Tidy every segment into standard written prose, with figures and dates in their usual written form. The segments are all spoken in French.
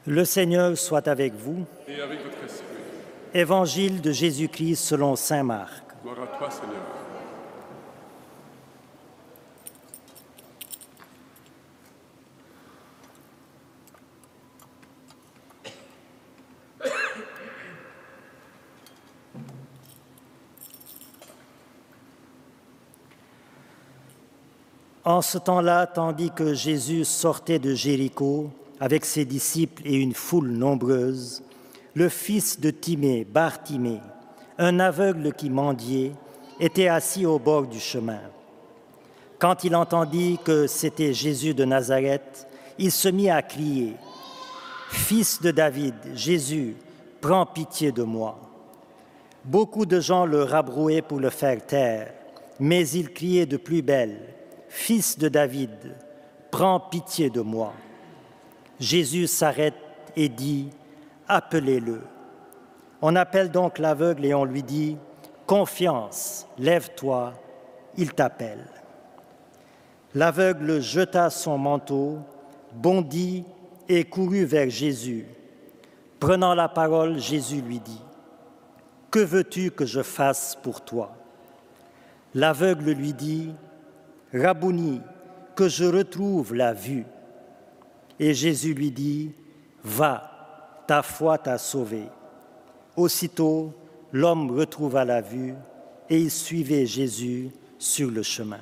Le Seigneur soit avec vous. Et avec votre esprit. Évangile de Jésus-Christ selon saint Marc. Gloire à toi, Seigneur. En ce temps-là, tandis que Jésus sortait de Jéricho avec ses disciples et une foule nombreuse, le fils de Timée, Bartimée, un aveugle qui mendiait, était assis au bord du chemin. Quand il entendit que c'était Jésus de Nazareth, il se mit à crier « Fils de David, Jésus, prends pitié de moi !» Beaucoup de gens le rabrouaient pour le faire taire, mais il criait de plus belle « Fils de David, prends pitié de moi !» Jésus s'arrête et dit « Appelez-le !» On appelle donc l'aveugle et on lui dit « Confiance, lève-toi, il t'appelle !» L'aveugle jeta son manteau, bondit et courut vers Jésus. Prenant la parole, Jésus lui dit « Que veux-tu que je fasse pour toi ?» L'aveugle lui dit « Rabouni, que je retrouve la vue. » Et Jésus lui dit « Va, ta foi t'a sauvé. » Aussitôt, l'homme retrouva la vue et il suivait Jésus sur le chemin.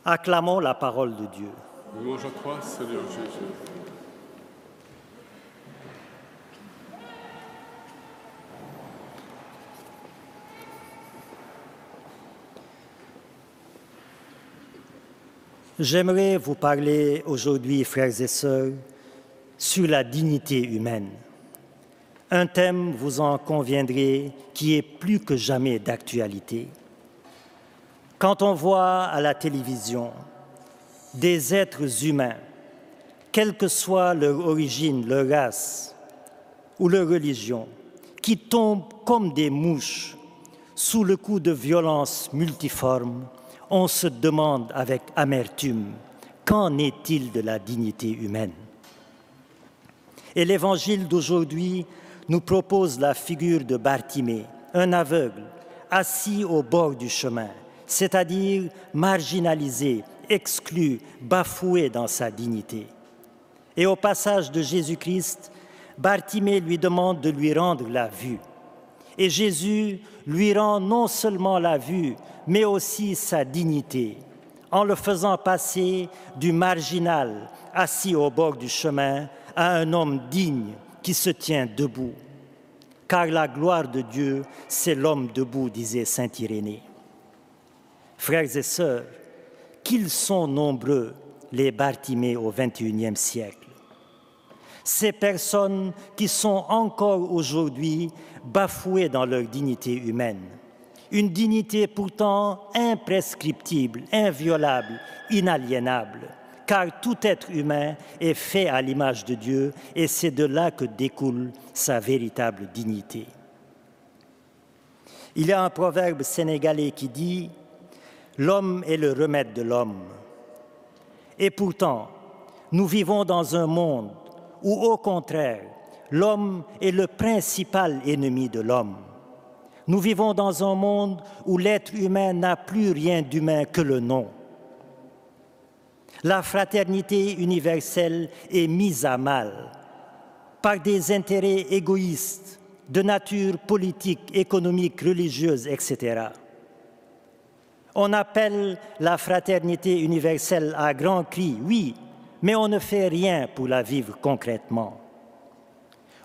Acclamons la parole de Dieu. Louange à toi, Seigneur Jésus. J'aimerais vous parler aujourd'hui, frères et sœurs, sur la dignité humaine. Un thème, vous en conviendrez, qui est plus que jamais d'actualité. Quand on voit à la télévision des êtres humains, quelle que soit leur origine, leur race ou leur religion, qui tombent comme des mouches sous le coup de violences multiformes, on se demande avec amertume, qu'en est-il de la dignité humaine? Et l'Évangile d'aujourd'hui nous propose la figure de Bartimée, un aveugle, assis au bord du chemin, c'est-à-dire marginalisé, exclu, bafoué dans sa dignité. Et au passage de Jésus-Christ, Bartimée lui demande de lui rendre la vue. Et Jésus lui rend non seulement la vue, mais aussi sa dignité, en le faisant passer du marginal, assis au bord du chemin, à un homme digne qui se tient debout. Car la gloire de Dieu, c'est l'homme debout, disait saint Irénée. Frères et sœurs, qu'ils sont nombreux les Bartimées au XXIe siècle. Ces personnes qui sont encore aujourd'hui bafouées dans leur dignité humaine. Une dignité pourtant imprescriptible, inviolable, inaliénable, car tout être humain est fait à l'image de Dieu et c'est de là que découle sa véritable dignité. Il y a un proverbe sénégalais qui dit « L'homme est le remède de l'homme ». Et pourtant, nous vivons dans un monde où, au contraire, l'homme est le principal ennemi de l'homme. Nous vivons dans un monde où l'être humain n'a plus rien d'humain que le nom. La fraternité universelle est mise à mal par des intérêts égoïstes de nature politique, économique, religieuse, etc. On appelle la fraternité universelle à grands cris, oui, mais on ne fait rien pour la vivre concrètement.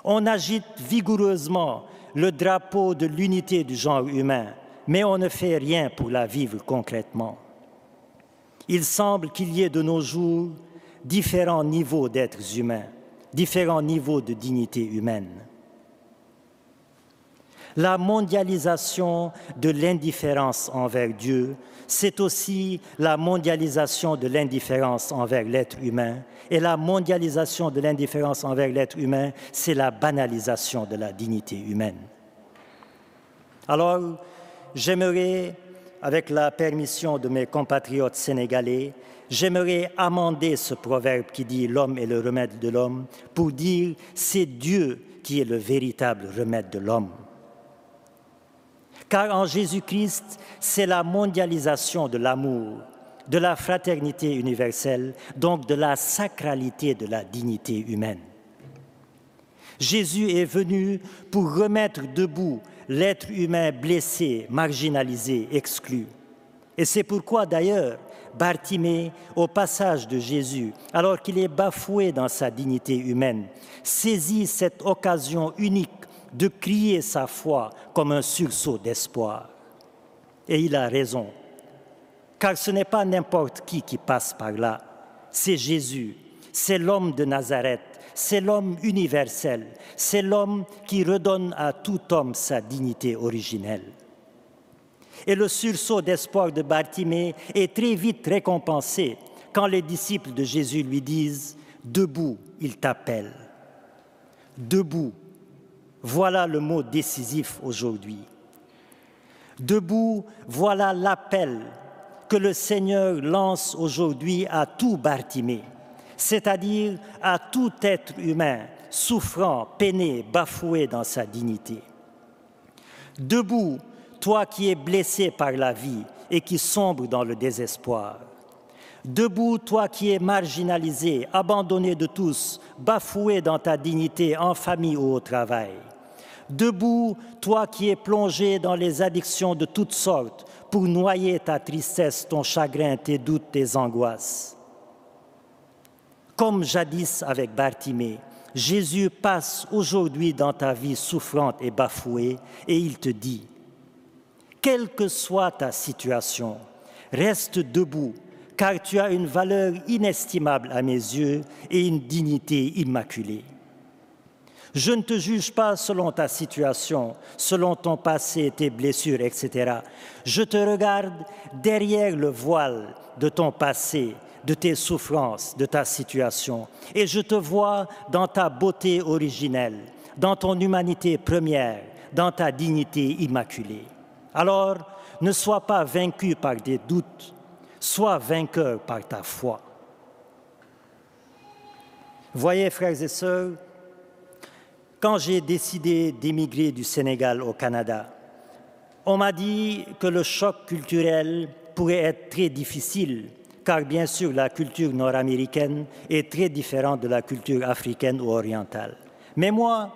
On agite vigoureusement le drapeau de l'unité du genre humain, mais on ne fait rien pour la vivre concrètement. Il semble qu'il y ait de nos jours différents niveaux d'êtres humains, différents niveaux de dignité humaine. La mondialisation de l'indifférence envers Dieu, c'est aussi la mondialisation de l'indifférence envers l'être humain. Et la mondialisation de l'indifférence envers l'être humain, c'est la banalisation de la dignité humaine. Alors, j'aimerais, avec la permission de mes compatriotes sénégalais, j'aimerais amender ce proverbe qui dit « l'homme est le remède de l'homme » pour dire « c'est Dieu qui est le véritable remède de l'homme ». Car en Jésus-Christ, c'est la mondialisation de l'amour, de la fraternité universelle, donc de la sacralité de la dignité humaine. Jésus est venu pour remettre debout l'être humain blessé, marginalisé, exclu. Et c'est pourquoi d'ailleurs, Bartimée, au passage de Jésus, alors qu'il est bafoué dans sa dignité humaine, saisit cette occasion unique de crier sa foi comme un sursaut d'espoir. Et il a raison, car ce n'est pas n'importe qui passe par là, c'est Jésus, c'est l'homme de Nazareth, c'est l'homme universel, c'est l'homme qui redonne à tout homme sa dignité originelle. Et le sursaut d'espoir de Bartimée est très vite récompensé quand les disciples de Jésus lui disent « Debout, il t'appelle ». Debout, voilà le mot décisif aujourd'hui. Debout, voilà l'appel que le Seigneur lance aujourd'hui à tout Bartimée, c'est-à-dire à tout être humain souffrant, peiné, bafoué dans sa dignité. Debout, toi qui es blessé par la vie et qui sombre dans le désespoir. Debout, toi qui es marginalisé, abandonné de tous, bafoué dans ta dignité en famille ou au travail. Debout, toi qui es plongé dans les addictions de toutes sortes pour noyer ta tristesse, ton chagrin, tes doutes, tes angoisses. Comme jadis avec Bartimée, Jésus passe aujourd'hui dans ta vie souffrante et bafouée et il te dit « Quelle que soit ta situation, reste debout, car tu as une valeur inestimable à mes yeux et une dignité immaculée. Je ne te juge pas selon ta situation, selon ton passé, tes blessures, etc. Je te regarde derrière le voile de ton passé, de tes souffrances, de ta situation, et je te vois dans ta beauté originelle, dans ton humanité première, dans ta dignité immaculée. Alors, ne sois pas vaincu par des doutes, sois vainqueur par ta foi. Voyez, frères et sœurs, quand j'ai décidé d'émigrer du Sénégal au Canada, on m'a dit que le choc culturel pourrait être très difficile, car bien sûr la culture nord-américaine est très différente de la culture africaine ou orientale. Mais moi,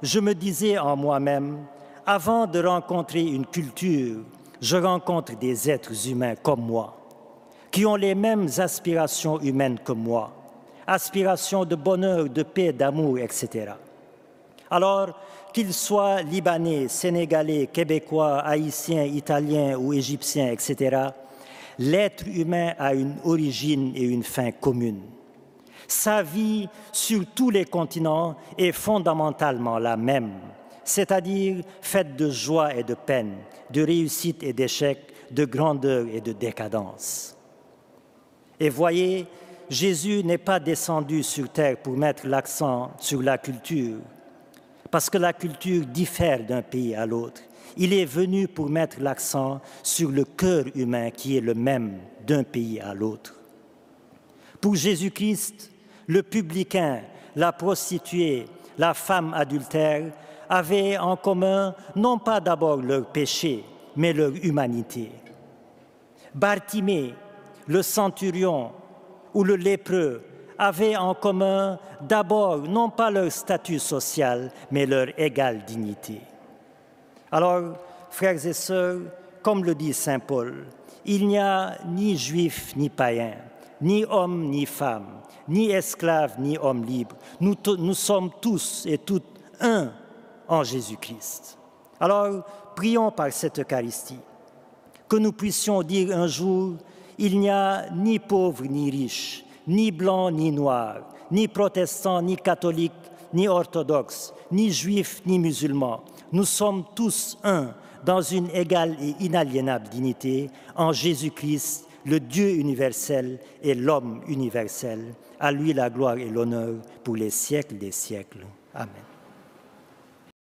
je me disais en moi-même, avant de rencontrer une culture, je rencontre des êtres humains comme moi, qui ont les mêmes aspirations humaines que moi, aspirations de bonheur, de paix, d'amour, etc. Alors, qu'ils soient libanais, sénégalais, québécois, haïtiens, italiens ou égyptiens, etc., l'être humain a une origine et une fin commune. Sa vie sur tous les continents est fondamentalement la même, c'est-à-dire faite de joie et de peine, de réussite et d'échec, de grandeur et de décadence. Et voyez, Jésus n'est pas descendu sur terre pour mettre l'accent sur la culture, parce que la culture diffère d'un pays à l'autre. Il est venu pour mettre l'accent sur le cœur humain qui est le même d'un pays à l'autre. Pour Jésus-Christ, le publicain, la prostituée, la femme adultère avaient en commun non pas d'abord leur péché, mais leur humanité. Bartimée, le centurion ou le lépreux avaient en commun d'abord non pas leur statut social, mais leur égale dignité. Alors, frères et sœurs, comme le dit saint Paul, il n'y a ni juif ni païen, ni homme ni femme, ni esclave ni homme libre. Nous sommes tous et toutes un en Jésus-Christ. Alors, prions par cette Eucharistie, que nous puissions dire un jour, il n'y a ni pauvre ni riche, ni blanc ni noir, ni protestant ni catholique, ni orthodoxe, ni juif ni musulman. Nous sommes tous un dans une égale et inaliénable dignité en Jésus-Christ, le Dieu universel et l'homme universel. À lui la gloire et l'honneur pour les siècles des siècles. Amen.